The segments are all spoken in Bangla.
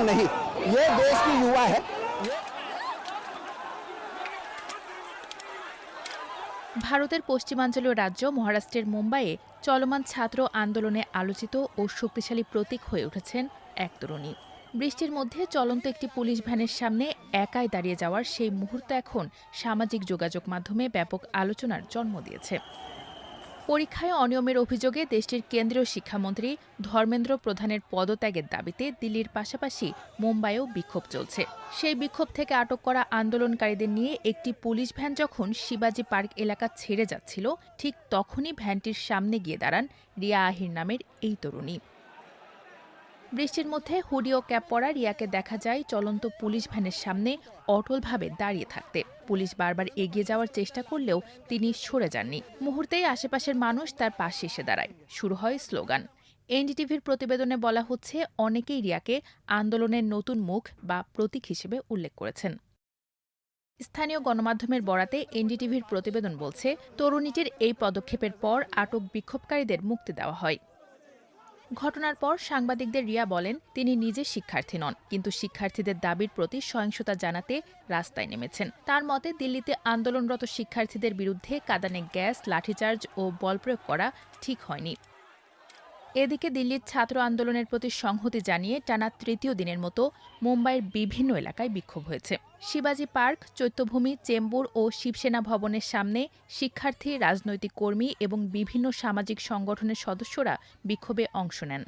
नहीं, ये देश की युवा है। ভারতের পশ্চিমাঞ্চলীয় রাজ্য মহারাষ্ট্রের মুম্বাইয়ে চলমান ছাত্র আন্দোলনে আলোচিত ও শক্তিশালী প্রতীক হয়ে উঠেছেন এক তরুণী। বৃষ্টির মধ্যে চলন্ত একটি পুলিশ ভ্যানের সামনে একাই দাঁড়িয়ে যাওয়ার সেই মুহূর্ত এখন সামাজিক যোগাযোগ মাধ্যমে ব্যাপক আলোচনার জন্ম দিয়েছে। পরীক্ষায় অনিয়মের অভিযোগে দেশটির কেন্দ্রীয় শিক্ষামন্ত্রী ধর্মেন্দ্র প্রধানের পদত্যাগের দাবিতে দিল্লির পাশাপাশি মুম্বাইয়েও বিক্ষোভ চলছে। সেই বিক্ষোভ থেকে আটক করা আন্দোলনকারীদের নিয়ে একটি পুলিশ ভ্যান যখন শিবাজি পার্ক এলাকা ছেড়ে যাচ্ছিল, ঠিক তখনই ভ্যানটির সামনে গিয়ে দাঁড়ান রিয়া আহির নামের এই তরুণী। বৃষ্টির মধ্যে হুডি ও ক্যাপ পরা রিয়াকে দেখা যায় চলন্ত পুলিশ ভ্যানের সামনে অটলভাবে দাঁড়িয়ে থাকতে। পুলিশ বারবার এগিয়ে যাওয়ার চেষ্টা করলেও তিনি সরে যাননি। মুহূর্তেই আশেপাশের মানুষ তার পাশে এসে দাঁড়ায়। শুরু হয় স্লোগান। এনডিটিভির প্রতিবেদনে বলা হচ্ছে, অনেকেই রিয়াকে আন্দোলনের নতুন মুখ বা প্রতীক হিসেবে উল্লেখ করেছেন। স্থানীয় গণমাধ্যমের বরাতে এনডিটিভির প্রতিবেদন বলছে, তরুণীটির এই পদক্ষেপের পর আটক বিক্ষোভকারীদের মুক্তি দেওয়া হয়। ঘটনার পর সাংবাদিকদের রিয়া বলেন, তিনি নিজে শিক্ষার্থী নন, কিন্তু শিক্ষার্থীদের দাবির প্রতি সহিংসতা জানাতে রাস্তায় নেমেছেন। তার মতে, দিল্লিতে আন্দোলনরত শিক্ষার্থীদের বিরুদ্ধে কাঁদানে গ্যাস, লাঠিচার্জ ও বল প্রয়োগ করা ঠিক হয়নি। এদিকে দিল্লির ছাত্র আন্দোলনের প্রতি সংহতি জানিয়ে টানা তৃতীয় দিনের মতো মুম্বাইয়ের বিভিন্ন এলাকায় বিক্ষোভ হয়েছে। শিবাজি পার্ক, চৈত্যভূমি, চেম্বুর ও শিবসেনা ভবনের সামনে শিক্ষার্থী, রাজনৈতিক কর্মী এবং বিভিন্ন সামাজিক সংগঠনের সদস্যরা বিক্ষোভে অংশ নেন।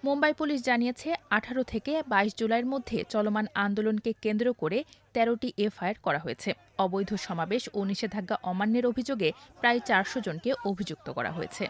মুম্বাই পুলিশ জানিয়েছে, ১৮ থেকে ২২ জুলাইয়ের মধ্যে চলমান আন্দোলনকে কেন্দ্র করে ১৩টি এফআইআর করা হয়েছে। অবৈধ সমাবেশ ও নিষেধাজ্ঞা অমান্যের অভিযোগে প্রায় ৪০০ জনকে অভিযুক্ত করা হয়েছে।